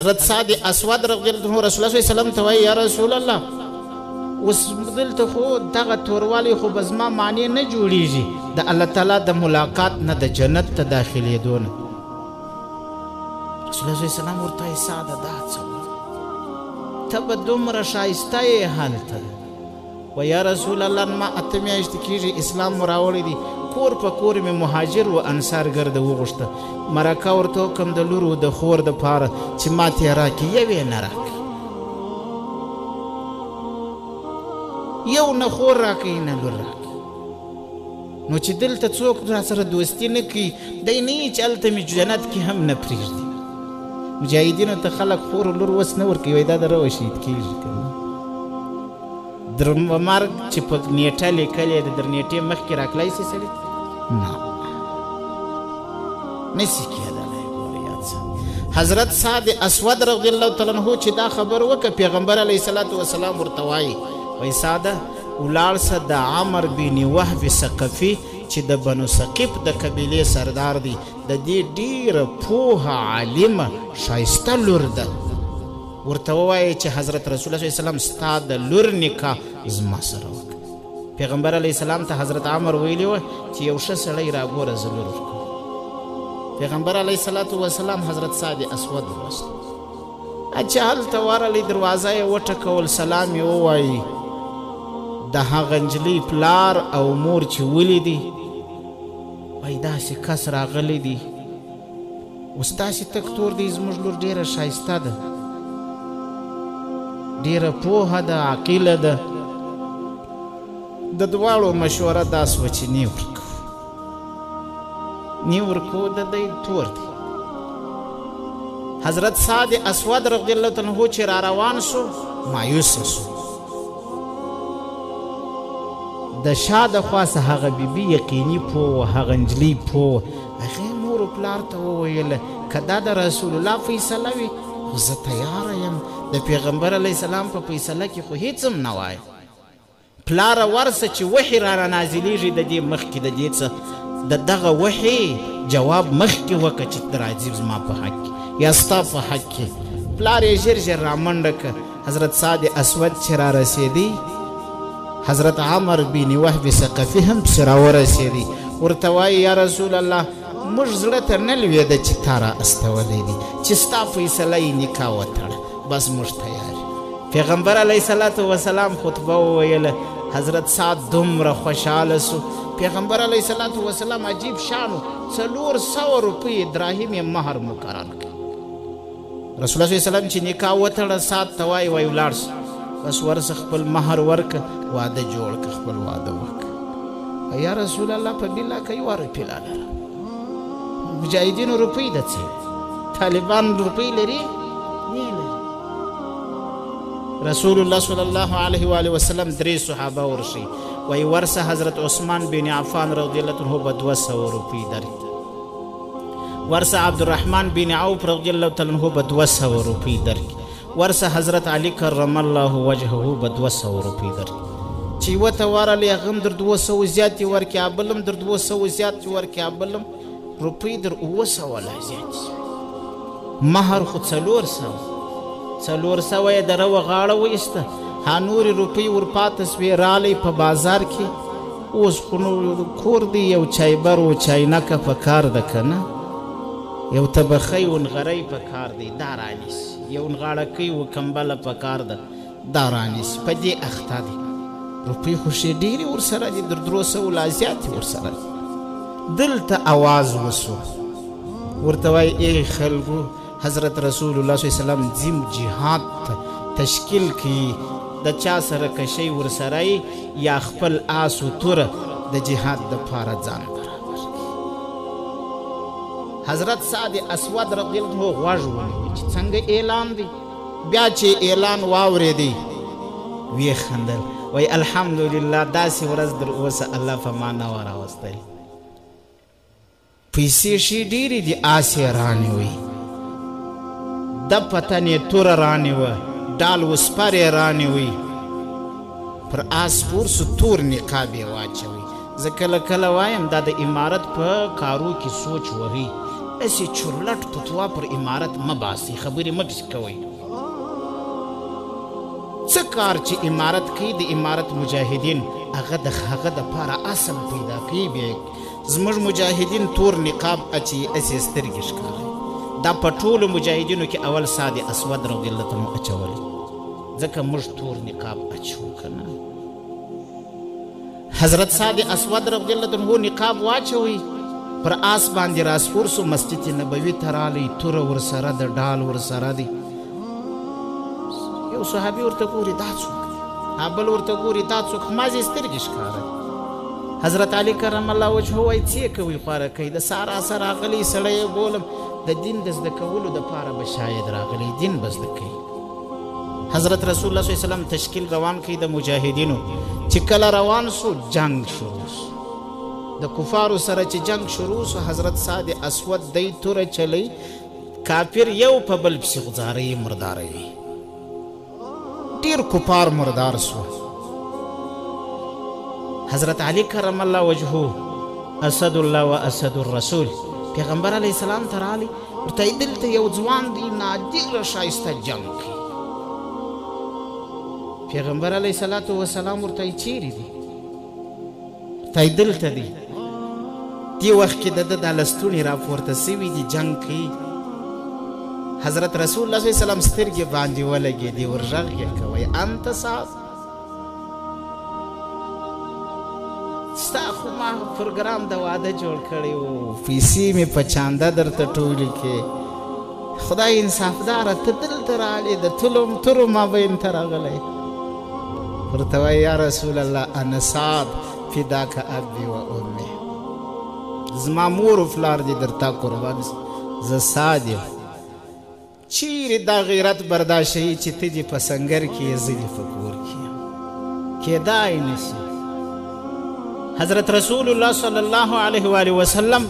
حضرت سعد اسود رضی الله عنه رسول الله صلی الله علیه وسلم ته وایي یا رسول الله اوس دلته خو دغه توروالی خو به زما معنی نه جوړیږي د الله تعالی د ملاقات نه د جنت ته داخلېدو نه. رسول الله صلی الله علیه وسلم ورته وایي سعده دا څه ته به دومره ښایسته یې هلته و یا رسول الله ما 8 میاشتې کېږي اسلام مو راوړی دی کور په کور مې مهاجر و انصار ګرده وغوښته مرکه ورته وکړم د لور و د خور دپاره چې ماته یې راکړي یو یې نه راکړي یو نه خور راکړي نه لور راکړي نو چې دلته څوک را سره دوستي نه کوي دی نه یي چې هلته مې جنت کې هم نه پرېږدي مجاهدینو ته خلک خور و لور وس نه ورکوي وایي دا د روه شهید کېږي که در مرګ چې په نیټه لیکلې ده در نیټې مخکې راکلی سي سړي نه نسي کېدلی یاد ساتي. حضرت سعد اسود رضی الله تعالی عنه چې دا خبر وکړه پیغمبر علیه الصلاة وسلام ورته وایي وایي سعده ولاړ سه د عمر بن وهب ثقفي چې د بنو ثقیف د قبیلې سردار دی د دې ډیره پوهه عالمه ښایسته لور ده ورته ووایي چې حضرت رسول الله صلی الله علیه وسلم ستا د لور نکاح زما سره وکړه. پیغمبر علیه السلام ته حضرت عمر ویلي وه چې یو ښه سړی راګوره زه لور ورکوم. پیغمبر علیه الصلاة وسلام حضرت سعد اسود ووست چې هلته ورغلی دروازه یې وټکول سلام یې ووایي د هغه نجلۍ پلار او مور چې ولیدي وایي داسې کس راغلی دی اوس داسې تک تور دی زموږ لور ډېره ښایسته ده ډیره پوهه ده عاقله ده د دواړو مشوره دا سوه چې نی ورکو د دی تور دی. حضرت سعد اسود رضی الله عنه چې را روان سو مایوسه سو د شا د خوا څه هغه بیبي یقیني پوه هغه نجلۍ پوه هغې مور و پلار ته وویله که دا د رسول الله فیصله وي خو زه تیاره یم د پیغمبر علیه السلام په فیصله کې خو هیڅ هم نه وایم پلاره ورسه چې وحي رانه نازلیږي د دې مخکې د دې څه د دغه وحي جواب مخکې وکړه چې ته راځي زما په حق کې یا ستا په حق کې. پلار یې ژر ژر رامنډه کړه. حضرت سعد اسود چې را رسېدی حضرت عمر بن وهب ثقفي هم پسې راورسېدی ورته وایي یا رسول الله موږ زړه ته نه لوېده چې تا را استولی دی چې ستا فیصله یې نکاح وتړه بس موږ تیار. پیغمبر علیه الصلاة وسلام خطبه وویله حضرت سعد دومره خوشحاله سو. پیغمبر علیه الصلاة وسلام عجیب شانو 400 روپۍ دراهم یې مهر مقرر کړ. رسول الله صلی الله علیه وسلم چې نکاح وتړه سعد ته وایي وایي ولاړ سو بس ورسه خپل مهر ورکه واده جوړ که خپل واده وکړه. یا رسول الله په بلا که 1 روپۍ لا لره مجاهدینو روپۍ د څه طالبان روپۍ لري نه لري. رسول الله صلی الله علیه و آله وسلم 3 صحابه ورشي وایي ورسه حضرت عثمان بن عفان رضی الله عنه به 200 روپۍ درکړي ورسه عبدالرحمن بن عوف رضی الله تعالی عنه به 200 روپۍ درکړي ورسه حضرت علی کرم الله وجهه به 200 روپۍ درکړي چې یوه ته ورغلی هغه هم در 200 زیاتې ورکړي بل هم در 200 زیات ورکړي بل هم روپۍ در 900 لا زیاتې شوې مهر خو 400 یې د روه غاړه وایسته ها نورې روپۍ ورپاته سوې رالی په بازار کې اوس خو نو کور دی یو چایبر و چاینکه په کار ده که نه یو طبخی و نغری په کار دی دا رانیسي یو نغاړکۍ و کمبله په کار ده دا رانیسي په دې اخته دی روپۍ خو شې ډېرې ورسره دي در 300 لا زیاتې ورسره دي. دلته آواز وسو ورته وایي ای خلکو حضرت رسول الله صلی الله علیه وسلم ځیم جهاد تشکیل کړي د چا سره کشۍ ورسره یا خپل آس و توره د جهاد دپاره ځان برابر کړي. حضرت سعد اسود رضی الله عنه غوږ ونیو چې څنګه اعلان دی بیا چې اعلان واورېدی ویې خندل وایي الحمدلله داسې ورځ در اوسه الله په ما نه وه راوستلی پیسې شي ډېرې دي آس یې رانیوی د پتن یې توره رانیوه ډال وسپر یې رانیوی پر آس پور سو تور نقاب یې واچوي. زه کله کله وایم دا د امارت په کارو کې سوچ وهي اسی چورلټ فتوا پر امارت مه باسي خبرې مه پسې کوئ څه کار چې امارت کوي د امارت مجاهدین هغه د هغه دپاره اصل پیدا کوي بیا زموږ مجاهدین تور نقاب اچي اسې سترګې ښکاري دا په ټولو مجاهدینو کې اول سعد اسود رضی الله تعالی عنه اچولی ځکه موږ تور نقاب اچو که نه حضرت سعد اسود رضی الله عنه نقاب واچوي پر آس باندې راسپور سو مسجد نبوي ته رالی توره ورسره د ډال ورسره دی یو صحابي ورته ګوري دا څوک دی بل ورته ګوري دا څوک مازې سترګې ښکاره حضرت علي کرم الله وجهه وایي څه کوئ خواره کوي د سارا سره راغلی سړی یې بولم د دین د زده کولو دپاره به شاید راغلی دین به زده کوي حضرت رسول الله صلی الله علیه وسلم تشکیل روان کوي د مجاهدینو چې کله روان سو جنگ شروع سو د کفارو سره چې جنگ شروع سو حضرت سعد اسود دی توره چلی کافر یو په بل پسې غځاروي مرداروي ډېر کفار مردار سو حضرت علي کرم الله وجهه اسد الله و اسد الرسول پیغمبر علیه السلام ته راغلی ورته یې دلته یو ځوان دی نادره ښایسته جنګ کوي پیغمبر علیه الصلاة وسلام ورته یې چیرې دی ورته یې دلته دی دې وخت کې د ده دا لستوڼې راپورته سوي دي جنګ کوي حضرت رسول الله صلی الله علیه وسلم سترګې باندې ولګېدې ورغږ یې کوئ انت سعد ستا خو ما پروګرام د واده جوړ کړی و پیسې مې په چانده درته ټولې کې خدای انصافداره ته دلته راغلې د تورو مابین ته راغلی ورته وایي یا رسول الله انا سعد فداک ابي و امي زما مور و پلار دې درته قربان زه سعد یم چیرې دا غیرت برداشوي چې ته دې په سنګر کې یې زه دې په کور کې یم کیدای نشي حضرت رسول الله صلی الله علیه و آله وسلم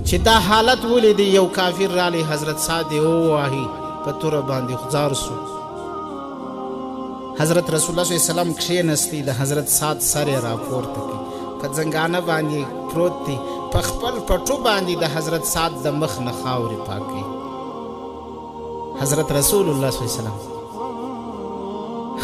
چې دا حالت ولیدی یو کافر رالی حضرت سعد یې وواهي په توره باندې غځار سو حضرت رسول الله صلی الله علیه وسلم کښېنستی د حضرت سعد سر یې راپورته کړي په ځنګانه باندې پروت دی په خپل پټو باندې د حضرت سعد د مخ نه خاورې پاکوي حضرت رسول الله صلی الله علیه وسلم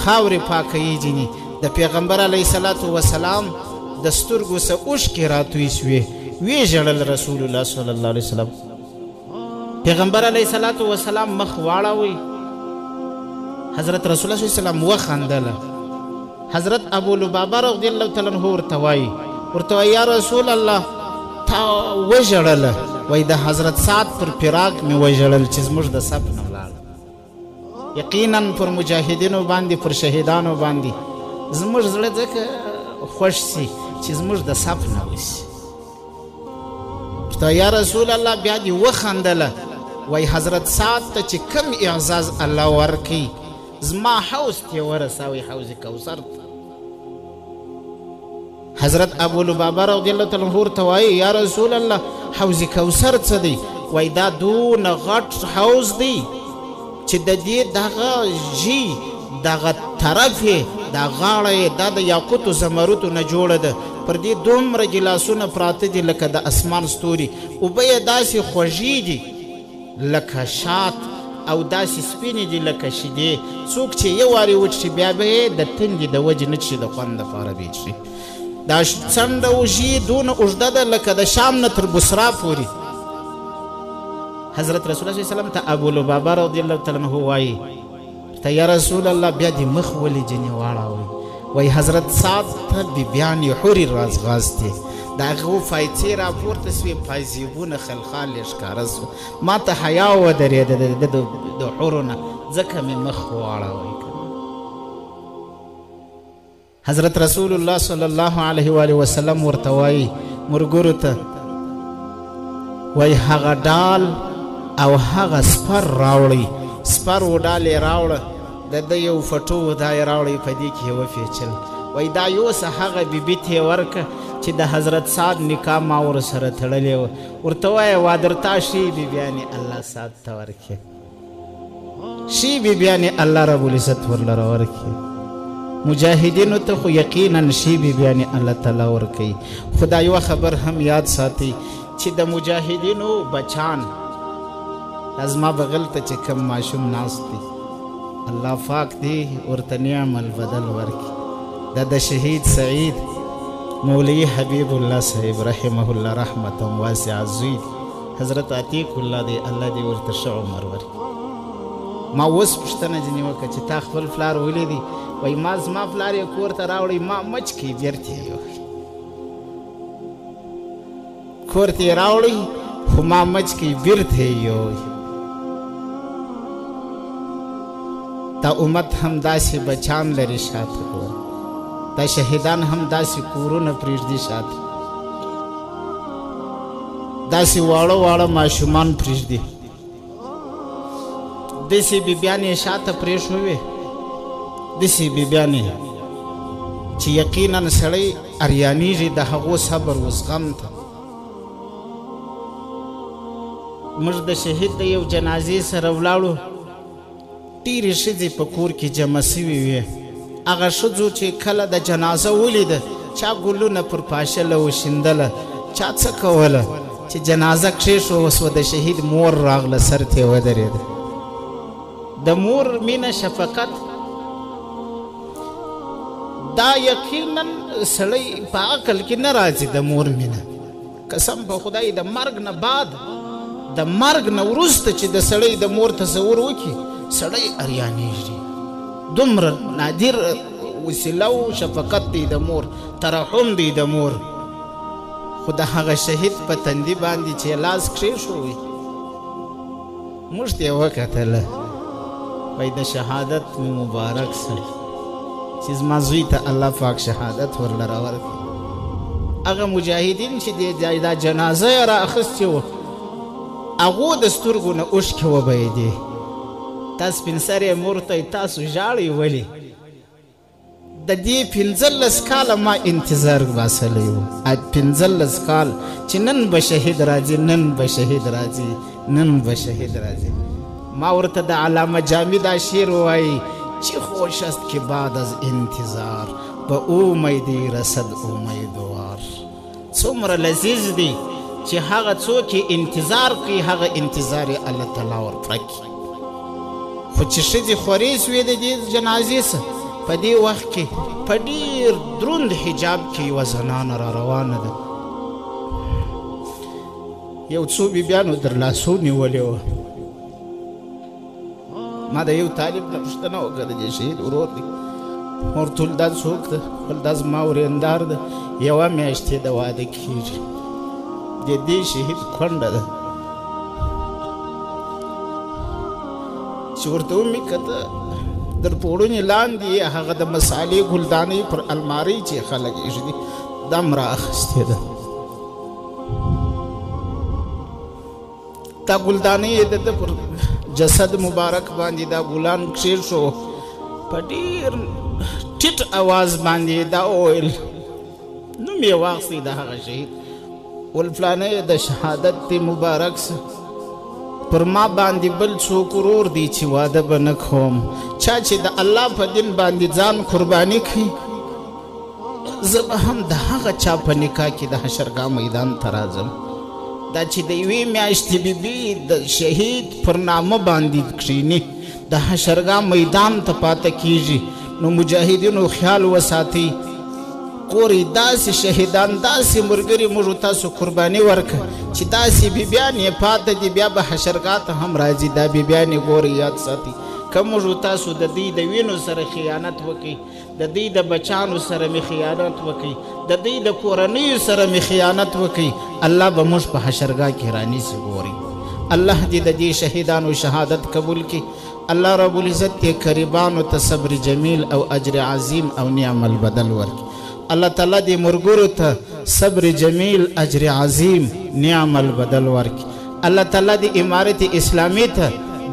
خاورې پاکوي جیني د پیغمبر علیه الصلاة وسلام د سترګو څه اوښکې راتوی سوې ویې ژړل رسول الله صلی الله علیه وسلم پیغمبر علیه الصلاة وسلام مخ واړوئ حضرت رسول الله صلی الله علیه وسلم وخندله حضرت ابو لبابه رضی الله تعالی عنه ورته وایي یا رسول الله تا وژړله وایي د حضرت سعد پر فراق مې وژړل چې زموږ د صف نه ولاړ یقینا پر مجاهدینو باندې پر شهیدانو باندې زموږ زړه ځکه خوښ سي چې زموږ د صف نه وسي ورته یا رسول الله بیا دې وخندله وایي حضرت سعد ته چې کم اعزاز الله ورکوي زما حوض ته یې ورسوئ حوض کوثر ته حضرت ابو لبابه رضی الله تعالی عنه ورته وایي یا رسول الله حوض کوثر څه دی وایي دا دونه غټ حوض دی چې د دې دغه ژي دغه طرف یې دا غاړه یې دا د یاقوتو زمرودو نه جوړه ده پر دې دومره ګیلاسونه پراته دي لکه د اسمان ستوري اوبه یې داسې خوږې دي لکه شات او داسې سپینې دي لکه شیدې څوک چې یو وارې وڅښي بیا به یې د تندې د وجې نه څښي د خوند دپاره به یې څښي دا څنډه او ژي دونه اوږده ده لکه د شام نه تر بصرا پورې حضرت رسول الله صلی الله علیه وسلم ته ابو لبابه رضی الله تعالی عنه وایي ته یا رسول الله بیا دې مخ ولې جنې واړوئ وایي حضرت سعد ته بیان حورې رازغاستې د هغه فایڅې راپورته سوې پایزیبونه خلخال یې ښکاره سو ما ته حیا ودرېده د حورو نه ځکه مې مخ واړوئ حضرت رسول الله صلی الله علیه و آله وسلم ورته وایي مرګرو ته وایي هغه ډال او هغه سپر راوړئ سپر و ډال یې راوړه د ده یو فټو دا یې راوړئ په دې کې یې وفیچل وایي دا یوسه هغه بیبي ته یې ورکه چې د حضرت سعد نکاح ما ورسره تړلې وه ورته وایه وادرتا شي بیبیانې الله سعد ته ورکړي شي بیبیانې الله ربالعزت ورلره ورکړي مجاهدینو ته خو یقینا شي بیبیانې الله تعالی ورکوي خو دا یوه خبر هم یاد ساتئ چې د مجاهدینو بچان زما بغل ته چې کم ماشوم ناست دی الله پاک دی ورته نعم البدل ورکړي. دا د شهید سعید مولوی حبیب الله صاحب رحمه الله رحمتا واسعه زوی دی حضرت عتیق الله دی الله دی ورته ښه عمر ورکړي. ما اوس پوښتنه ځینې وکړه چې تا خپل پلار ولیدي؟ وایي ما زما پلار یې کور ته راوړی ما مچ کړي بیرته یې یوړی. کور ته یې راوړی خو ما مچ کړي بیرته یې یوړی. دا امت هم داسې بچان لري شاته ګوره، دا شهیدان هم داسې کورونه پرېږدي شاته، داسې واړه واړه ماشومان پرېږدي، داسې بیبیانې شاته پرېښوي، داسې بیبیانې چې یقینا سړی اریانېږي د هغو صبر و زغم ته. موږ د شهید د یو جنازې سره ولاړو، ډېرې ښځې په کور کې جمع سوي وې. هغه ښځو چې کله د جنازه ولیده، چا ګلونه پر پاشله وشیندله، چا څه کوله چې جنازه کښېښوه سوه، د شهید مور راغله سر ته یې ودرېده. د مور مینه شفقت دا یقینا سړی په عقل کې نه راځي. د مور مینه قسم په خدای د مرګ نه بعد، د مرګ نه وروسته چې د سړی د مور تصور وکړي سړی اریانېږي. دومره نادر وسیله و شفقت دی د مور، ترحم دی د مور. خو د هغه شهید په تندي باندې چې لاس کښېښوی موږ ته یې وکتله، وایي د شهادت مې مبارک سه چې زما زوی ته الله پاک شهادت ورله راورکړي. هغه مجاهدین چې دا جنازه یې را اخیستې وه هغو د سترګو نه اوښکې وبهېدې. تا سپین سرې مور ته تاسو ژاړئ ولې؟ د دې 15 کاله ما انتظار باسلی و، 15 کال چې نن به شهید راځي، نن به شهید راځي، نن به شهید راځي. ما ورته د علامه جامی دا شعر ووایي چې خوش است که بعد از انتظار به امیدی رسد امیدوار. څومره لذیذ دی چې هغه څوک انتظار کوي هغه انتظار یې الله تعالی ورپوره کړي. خو چې ښځې خورې سوې د دې جنازې څه په دې وخت کې په ډېر دروند حجاب کې یوه زنانه را روانه ده. یو څو بیبیانو در لاسو نیولې وه. ما د یو طالب نه پوښتنه وکړه د دې شهید ورور دی، ما ورته ویل دا څوک ده؟ ویل دا زما ورېندار ده، یوه میاشت یې د واده کېږي، د دې شهید کونډه ده. چې ورته ومې کته در پوړونې لاندې هغه د مسالې ګلدانۍ پر المارۍ چې خلک ایږدي دم را اخیستې ده. دا ګلدانۍ یې د ده پر جسد مبارک باندې دا ګلان کښېښو، په ډېر ټیټ اواز باندې دا وویل، نوم یې واخیستی د هغه شهید، ول فلانی د شهادت دی مبارک سه، پر ما باندې بل څوک ورور دی چې واده به نه کوم. چا چې د الله په دین باندې ځان قرباني کړي زه به هم د هغه چا په نکاح کې د حشرګاه میدان ته راځم. دا چې د یوې میاشتې بیبي د شهید پر نامه باندې کښېني د حشرګاه میدان ته پاته کېږي، نو مجاهدینو خیال وساتئ ګورئ داسې شهیدان داسې ملګري موږ تاسو قرباني ورکړه چې داسې بیبیان یې پاته دي بیا به حشرګاه ته هم راځي. دا بیبیان یې ګورئ یاد ساتئ که موږ تاسو د دوی د وینو سره خیانت وکړئ، د دوی د بچانو سره مې خیانت وکړئ، د دوی د کورنیو سره مې خیانت وکړئ، الله به موږ په حشرګاه کې رانیسي. ګورئ الله دې د دې شهیدانو شهادت قبول کړي. الله رب العزت دې قریبانو ته صبر جمیل او اجر عظیم او نعم البدل ورکړي. الله تعالی دې مرګورو ته صبر جمیل اجر عظیم نعم البدل ورکړي. الله تعالی دې امارت اسلامی ته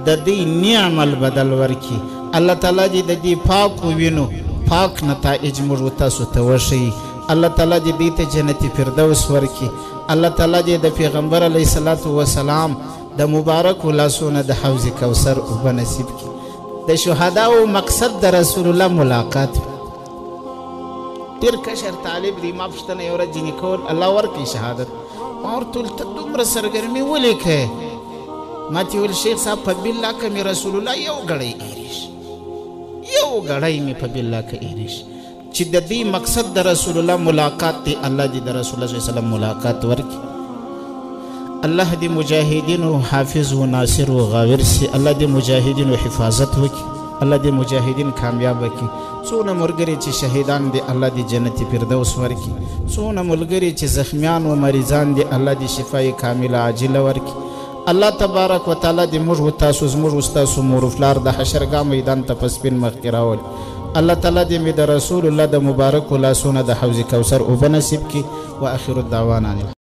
د دې نعم البدل ورکړي. الله تعالی دې د دې پاکو وینو پاک نتایج موږ تاسو ته وښیي. الله تعالی دې دې ته جنت فردوس ورکړي. الله تعالی دې د پیغمبر علیه الصلاة والسلام د مبارک لاسونه د حوض کوثر اوبه نصیب کړي. د شهداو مقصد د رسول الله ملاقات. ډېر کشر طالب دی، ما پوښتنه یو ورځ ځینې کول الله ورکړي شهادت. ما ورته ویل ته دومره سرګرمي ولې کوې؟ ما ته ویل شیخ صاحب په بالله که مې رسول الله یو ګړی ایریش یو ګړی مې په بالله که ایریش چې د دې مقصد د رسول الله ملاقات دی الله دې د رسول الله صلی الله علیه وسلم ملاقات ورکړي الله دې مجاهدینو حافظ و ناصر و غاور سي الله دې مجاهدینو حفاظت وکړي الله دې مجاهدین کامیاب وکړي څونه ملګري چې شهیدان دي الله دې جنت فردوس ورکړي څونه ملګري چې زخمیان و مریضان دي الله دې شفای کامله عاجله ورکړي الله تبارک وتعالى دې موږ و تاسو زموږ و ستاسو مور و پلار د حشرګاه میدان ته په سپین مخ کې راولي الله تعالی دې مې د رسول الله د مبارکو لاسونه د حوض کوثر اوبه نصیب کړي و اخر الدعوانا